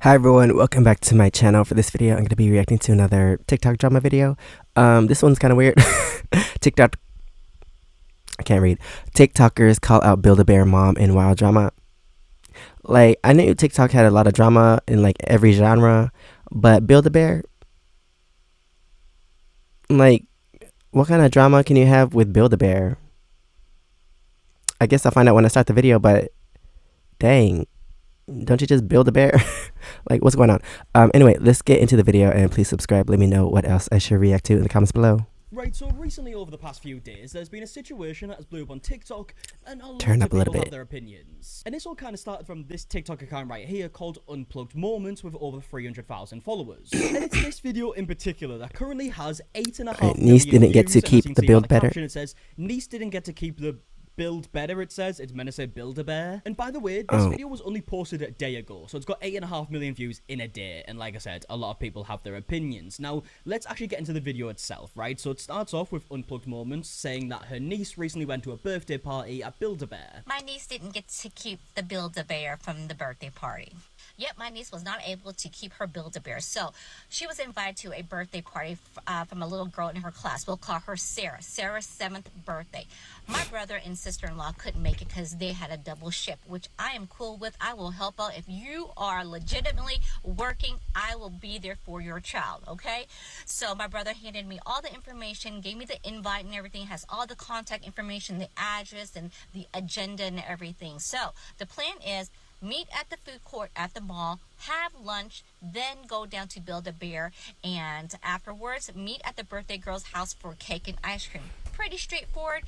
Hi everyone, welcome back to my channel. For this video, I'm going to be reacting to another TikTok drama video. This one's kind of weird. TikTok, I can't read. TikTokers call out Build-A-Bear mom in wild drama. Like, I knew TikTok had a lot of drama in like every genre, but Build-A-Bear, like, what kind of drama can you have with Build-A-Bear? I guess I'll find out when I start the video, but dang. Don't you just build a bear? Like, what's going on? Anyway, let's get into the video, and please subscribe. Let me know what else I should react to in the comments below. Right, so recently over the past few days, there's been a situation that has blew up on TikTok, and a lot Turn of up a little people bit. have their opinions. And this all kind of started from this TikTok account right here called Unplugged Moments with over 300,000 followers. And it's this video in particular that currently has 8.5 million Niece didn't get views, to keep the build better. Caption, it says, Niece didn't get to keep the build better, it says. It's meant to say Build-A-Bear. And by the way, this video was only posted a day ago, so it's got 8.5 million views in a day. And like I said, a lot of people have their opinions. Now, let's actually get into the video itself, right? So it starts off with Unplugged Moments saying that her niece recently went to a birthday party at Build-A-Bear. My niece didn't get to keep the Build-A-Bear from the birthday party. Yet my niece was not able to keep her Build-A-Bear. So she was invited to a birthday party from a little girl in her class. We'll call her Sarah. Sarah's 7th birthday. My brother and sister-in-law couldn't make it because they had a double shift, which I am cool with. I will help out. If you are legitimately working, I will be there for your child, okay? So my brother handed me all the information, gave me the invite and everything, has all the contact information, the address and the agenda and everything. So the plan is meet at the food court at the mall, have lunch, then go down to Build-A-Bear, and afterwards meet at the birthday girl's house for cake and ice cream. Pretty straightforward.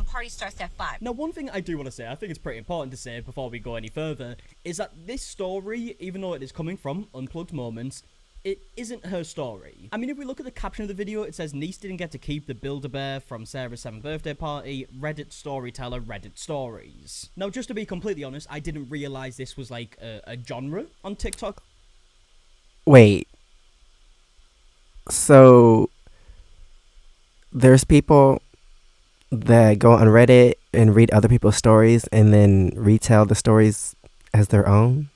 Party starts at 5. Now, one thing I do want to say, I think it's pretty important to say before we go any further, is that this story, even though it is coming from Unplugged Moments, it isn't her story. I mean, if we look at the caption of the video, it says, Niece didn't get to keep the Build-A-Bear from Sarah's 7th birthday party, Reddit storyteller, Reddit stories. Now, just to be completely honest, I didn't realize this was like a genre on TikTok. Wait. So, there's people that go on Reddit and read other people's stories and then retell the stories as their own?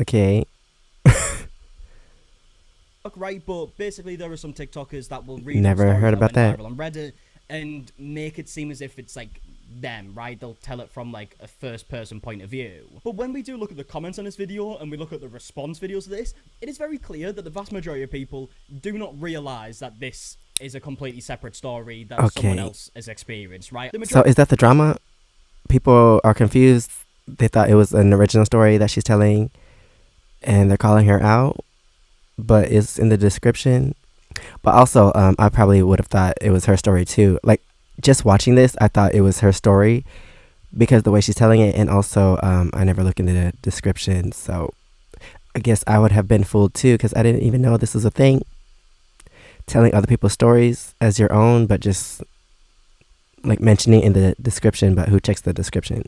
Okay. Right, but basically there are some TikTokers that will read Never heard about that on Reddit and make it seem as if it's like them, right? They'll tell it from like a first person point of view. But when we do look at the comments on this video and we look at the response videos of this, it is very clear that the vast majority of people do not realize that this is a completely separate story that someone else has experienced, right? So is that the drama? People are confused. They thought it was an original story that she's telling and they're calling her out, but it's in the description. But also, I probably would have thought it was her story too. Like, just watching this, I thought it was her story because the way she's telling it, and also I never looked into the description, so I guess I would have been fooled too because I didn't even know this was a thing. Telling other people's stories as your own, but just like mentioning in the description, but who checks the description?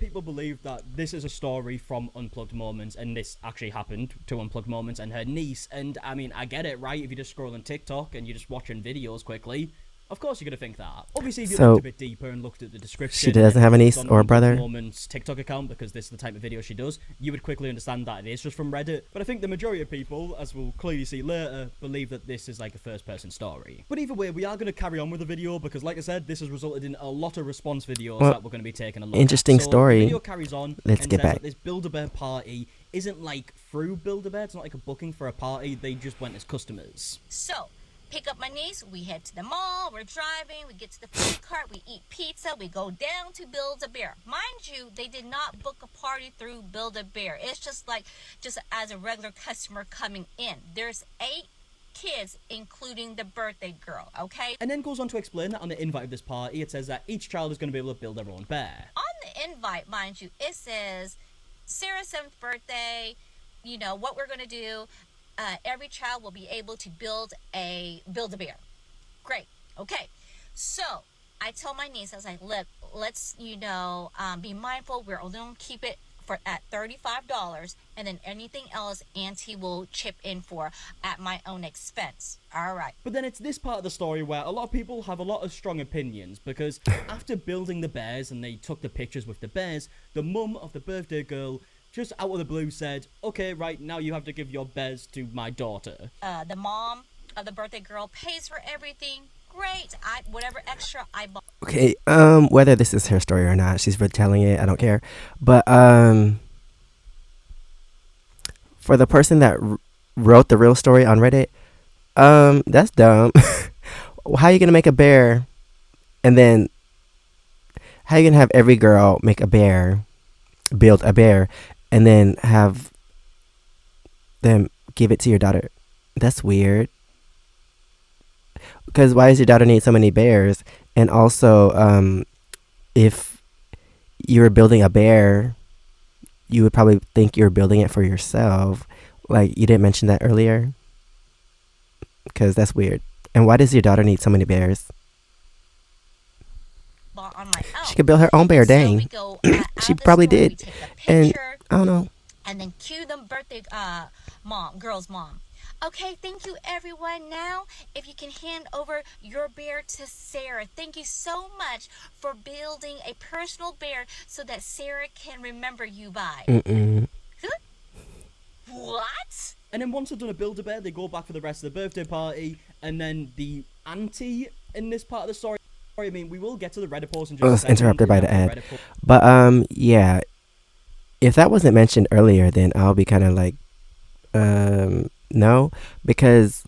People believe that this is a story from Unplugged Moments and this actually happened to Unplugged Moments and her niece. And I mean, I get it, right? If you're just scrolling TikTok and you're just watching videos quickly, of course you're going to think that. Obviously, if you looked a bit deeper and looked at the description, she doesn't have a niece or a brother. Moments TikTok account, because this is the type of video she does, you would quickly understand that it is just from Reddit. But I think the majority of people, as we'll clearly see later, believe that this is like a first-person story. But either way, we are going to carry on with the video because, like I said, this has resulted in a lot of response videos that we're going to be taking a look interesting at. So story. The video carries on. Let's get back. This Build-A-Bear party isn't like through Build-A-Bear. It's not like a booking for a party. They just went as customers. So, pick up my niece, we head to the mall, we're driving, we get to the food cart, we eat pizza, we go down to Build-A-Bear. Mind you, they did not book a party through Build-A-Bear. It's just as a regular customer coming in. There's 8 kids, including the birthday girl, okay? And then goes on to explain that on the invite of this party, it says that each child is going to be able to build their own bear. On the invite, mind you, it says, Sarah's 7th birthday, you know, what we're going to do, every child will be able to Build-A-Bear. Great. Okay. So I told my niece, I was like, look, let's, be mindful. We're only going to keep it for at $35, and then anything else Auntie will chip in for at my own expense. All right. But then it's this part of the story where a lot of people have a lot of strong opinions, because after building the bears and they took the pictures with the bears, the mum of the birthday girl just out of the blue said, okay, right, now you have to give your bears to my daughter. The mom of the birthday girl pays for everything. Great. Whatever extra I bought. Okay, whether this is her story or not, she's retelling it, I don't care. But for the person that wrote the real story on Reddit, that's dumb. How are you gonna make a bear, and then how are you gonna have every girl make a bear, build a bear, and then have them give it to your daughter? That's weird. Because why does your daughter need so many bears? And also, if you were building a bear, you would probably think you were building it for yourself. Like, you didn't mention that earlier? Because that's weird. And why does your daughter need so many bears? On my own. She could build her own bear, So dang. we go, She probably store, we did. take a And picture, I don't know. and then cue the birthday girl's mom. Okay, thank you everyone. Now, if you can hand over your bear to Sarah. Thank you so much for building a personal bear so that Sarah can remember you by. Mm-mm. What? And then once they've done a Build-A-Bear, they go back for the rest of the birthday party, and then the auntie in this part of the story, I mean, we will get to the Reddit post in just a second. Interrupted by the ad. Reddit post. But, yeah. If that wasn't mentioned earlier, then I'll be kind of like, no. Because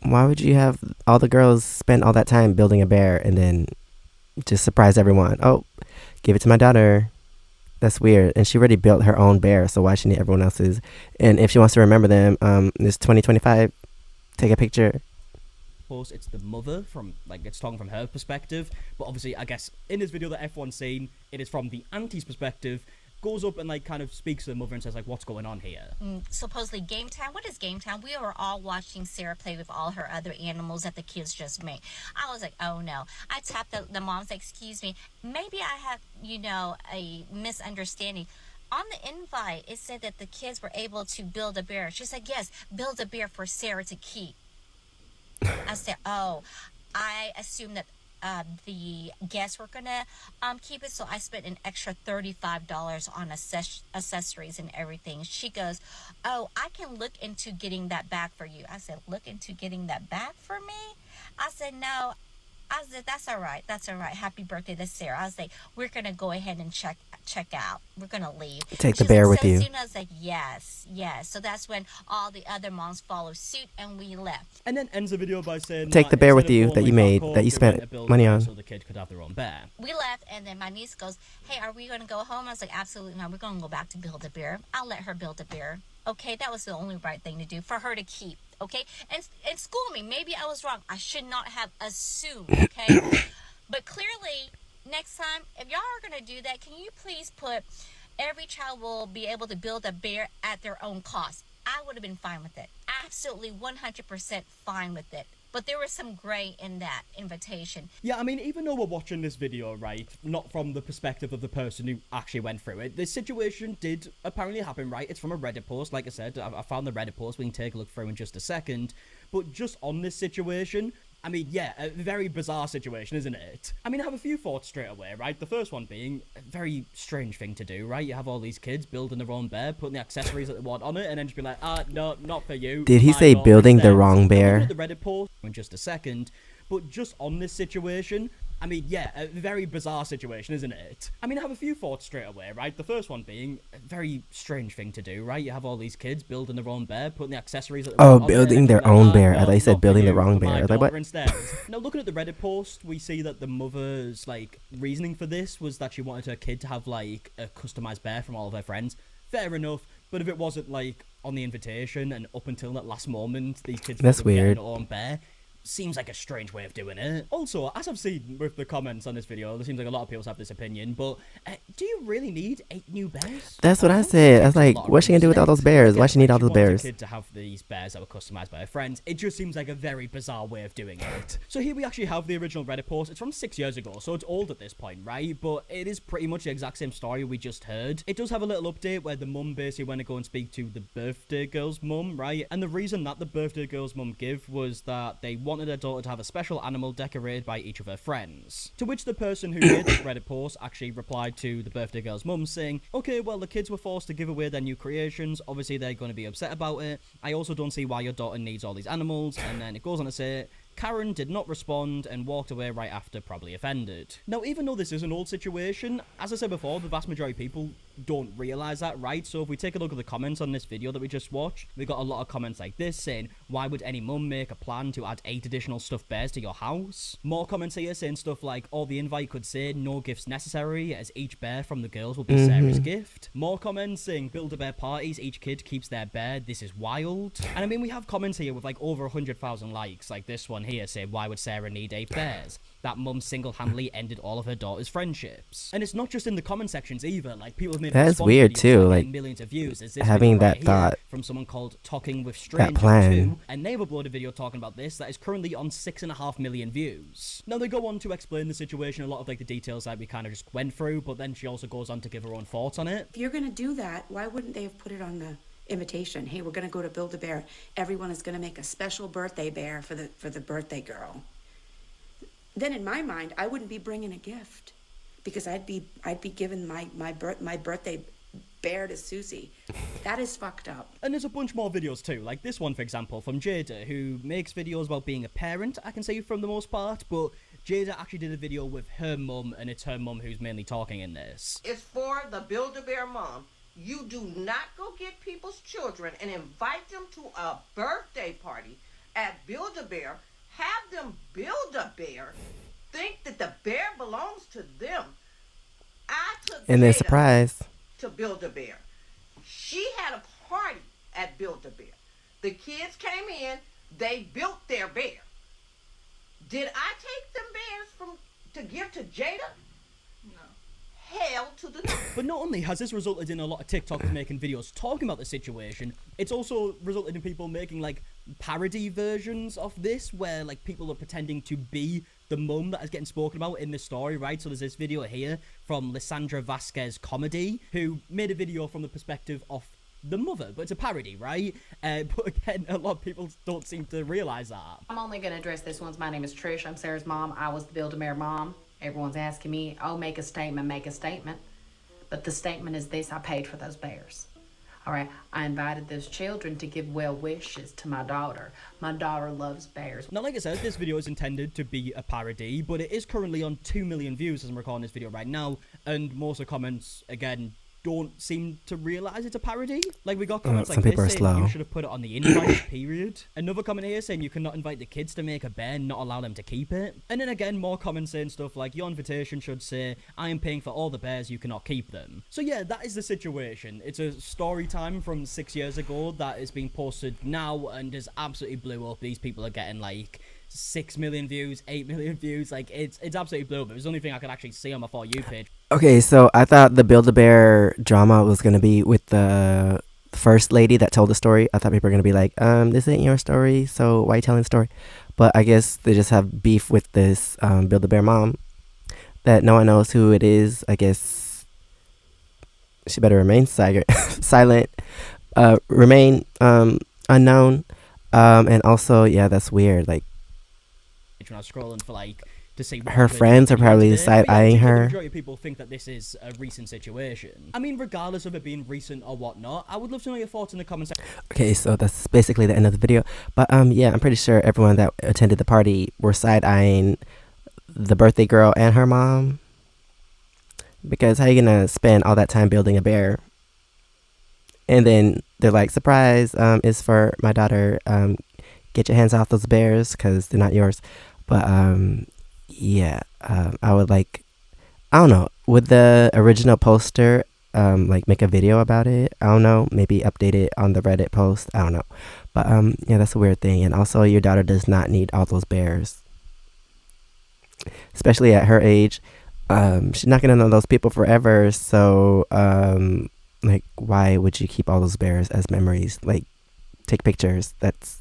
why would you have all the girls spend all that time building a bear and then just surprise everyone? Oh, give it to my daughter. That's weird. And she already built her own bear, so why she need everyone else's? And if she wants to remember them, it's 2025. Take a picture. Post, it's the mother from, like, it's talking from her perspective. But obviously, I guess, in this video that everyone's seen, it is from the auntie's perspective. Goes up and, like, kind of speaks to the mother and says, like, what's going on here? Supposedly game time. What is game time? We were all watching Sarah play with all her other animals that the kids just made. I was like, oh no. I tapped the mom, said, excuse me, maybe I have, a misunderstanding. On the invite, it said that the kids were able to build a bear. She said, yes, build a bear for Sarah to keep. I said, oh, I assumed that the guests were gonna keep it, so I spent an extra $35 on accessories and everything. She goes, oh, I can look into getting that back for you. I said, look into getting that back for me? I said, no. I said, that's all right. Happy birthday to Sarah. I was like, we're gonna go ahead and check out. We're gonna leave. Take the bear with you. Soon I was like, yes. So that's when all the other moms followed suit and we left. And then ends the video by saying, Take the bear with instead of you going that you like made, hardcore, that you they went spent to build money a bear on. so the kid could have their own bear. We left, and then my niece goes, hey, are we gonna go home? I was like, absolutely not. We're gonna go back to build a bear. I'll let her build a bear. Okay, that was the only right thing to do for her to keep. Okay, and school me. Maybe I was wrong. I should not have assumed. Okay, but clearly next time, if y'all are gonna do that, can you please put every child will be able to build a bear at their own cost? I would have been fine with it. Absolutely 100% fine with it. But there was some gray in that invitation. Yeah, I mean, even though we're watching this video, right, not from the perspective of the person who actually went through it, this situation did apparently happen, right? It's from a Reddit post. Like I said, I found the Reddit post. We can take a look through in just a second. But just on this situation, I mean, yeah, a very bizarre situation, isn't it? I mean, I have a few thoughts straight away, right? The first one being a very strange thing to do, right? You have all these kids building their own bear, putting the accessories that they want on it, and then just be like, no, not for you. Did he say building the wrong bear? The Reddit post in just a second, but just on this situation, I mean, yeah, a very bizarre situation, isn't it? I mean, I have a few thoughts straight away, right? The first one being a very strange thing to do, right? You have all these kids building their own bear, putting the accessories that they want on it, building and their then be own like, bear. I no, thought you said not for building the you, wrong for my bear. I was like, daughter what? instead. Now, looking at the Reddit post, we see that the mother's, like, reasoning for this was that she wanted her kid to have, like, a customized bear from all of her friends. Fair enough, but if it wasn't, like, on the invitation and up until that last moment, these kids That's were getting weird. their own bear, seems like a strange way of doing it. Also, as I've seen with the comments on this video, there seems like a lot of people have this opinion, but do you really need 8 new bears? That's what I said. I was like, what's she gonna do with all those bears? Why she need all those bears? She wants a kid to have these bears that were customized by her friends. It just seems like a very bizarre way of doing it. So here we actually have the original Reddit post. It's from 6 years ago, so it's old at this point, right? But it is pretty much the exact same story we just heard. It does have a little update where the mum basically went to go and speak to the birthday girl's mum, right? And the reason that the birthday girl's mum gave was that they wanted their daughter to have a special animal decorated by each of her friends. To which the person who made this Reddit post actually replied to the birthday girl's mum saying, okay, well, the kids were forced to give away their new creations. Obviously, they're going to be upset about it. I also don't see why your daughter needs all these animals. And then it goes on to say, Karen did not respond and walked away right after, probably offended. Now, even though this is an old situation, as I said before, the vast majority of people don't realise that, right? So if we take a look at the comments on this video that we just watched, we got a lot of comments like this saying, why would any mum make a plan to add 8 additional stuffed bears to your house? More comments here saying stuff like, or the invite could say, no gifts necessary, as each bear from the girls will be Sarah's gift. More comments saying, Build-A-Bear parties, each kid keeps their bear, this is wild. And I mean, we have comments here with like over 100,000 likes, like this one here saying, why would Sarah need 8 bears? That mum single-handedly ended all of her daughter's friendships. And it's not just in the comment sections either, like people have made that's weird too, like millions of views. As this having that right thought from someone called Talking with Strangers plan. And they've uploaded a video talking about this that is currently on 6.5 million views. Now they go on to explain the situation, a lot of like the details that we kind of just went through, but then she also goes on to give her own thoughts on it. If you're gonna do that, why wouldn't they have put it on the invitation? Hey, we're gonna go to Build-A-Bear. Everyone is gonna make a special birthday bear for the birthday girl. Then in my mind, I wouldn't be bringing a gift because I'd be giving my birthday bear to Susie. That is fucked up. And there's a bunch more videos too, like this one for example from Jada, who makes videos about being a parent, I can say from the most part, but Jada actually did a video with her mum, and it's her mum who's mainly talking in this. It's for the Build-A-Bear mom. You do not go get people's children and invite them to a birthday party at Build-A-Bear. Have them build a bear. Think that the bear belongs to them. I took and then Jada surprise to Build-A-Bear. She had a party at Build-A-Bear. The kids came in. They built their bear. Did I take them bears to give to Jada? No. Hell to the no. But not only has this resulted in a lot of TikTokers making videos talking about the situation, it's also resulted in people making like parody versions of this where like people are pretending to be the mum that is getting spoken about in this story, right? So there's this video here from Lysandra Vasquez Comedy, who made a video from the perspective of the mother, but it's a parody, right? But again, a lot of people don't seem to realize that. I'm only going to address this one. My name is Trish. I'm Sarah's mom. I was the Build-A-Bear mom. Everyone's asking me, oh, make a statement, make a statement. But the statement is this: I paid for those bears. All right, I invited those children to give well wishes to my daughter. My daughter loves bears. Now, like I said, this video is intended to be a parody, but it is currently on 2 million views as I'm recording this video right now, and most of the comments, again, don't seem to realize it's a parody. Like, we got comments like some people this are saying slow. you should have put it on the invite, period. Another comment here saying you cannot invite the kids to make a bear and not allow them to keep it. And then again, more comments saying stuff like, your invitation should say, I am paying for all the bears, you cannot keep them. So yeah, that is the situation. It's a story time from 6 years ago that is being posted now and has absolutely blew up. These people are getting like 6 million views, 8 million views. Like, it's absolutely blew up. It was the only thing I could actually see on my For You page. Okay, so I thought the Build-A-Bear drama was going to be with the first lady that told the story. I thought people were going to be like, this ain't your story, so why are you telling the story? But I guess they just have beef with this Build-A-Bear mom that no one knows who it is. I guess she better remain silent, remain unknown. And also, yeah, that's weird. Like, When I was scrolling for like to see what her friends are probably side-eyeing The her. majority of people think that this is a recent situation. I mean, regardless of it being recent or whatnot, I would love to know your thoughts in the comments section. Okay, so that's basically the end of the video. But yeah, I'm pretty sure everyone that attended the party were side-eyeing the birthday girl and her mom. Because how you gonna spend all that time building a bear? And then they're like, surprise, it's for my daughter. Get your hands off those bears because they're not yours. But yeah, I would like, I don't know, would the original poster like make a video about it. I don't know, maybe update it on the Reddit post. I don't know, but yeah, that's a weird thing. And also, your daughter does not need all those bears, especially at her age. She's not gonna know those people forever. So like, why would you keep all those bears as memories? Like, take pictures. That's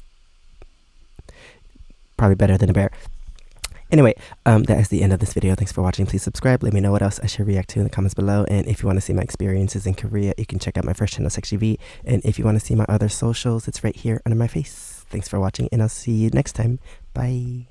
probably better than a bear. Anyway, that is the end of this video. Thanks for watching. Please subscribe. Let me know what else I should react to in the comments below. And if you want to see my experiences in Korea, you can check out my first channel, SEKSHI. And if you want to see my other socials, it's right here under my face. Thanks for watching, and I'll see you next time. Bye.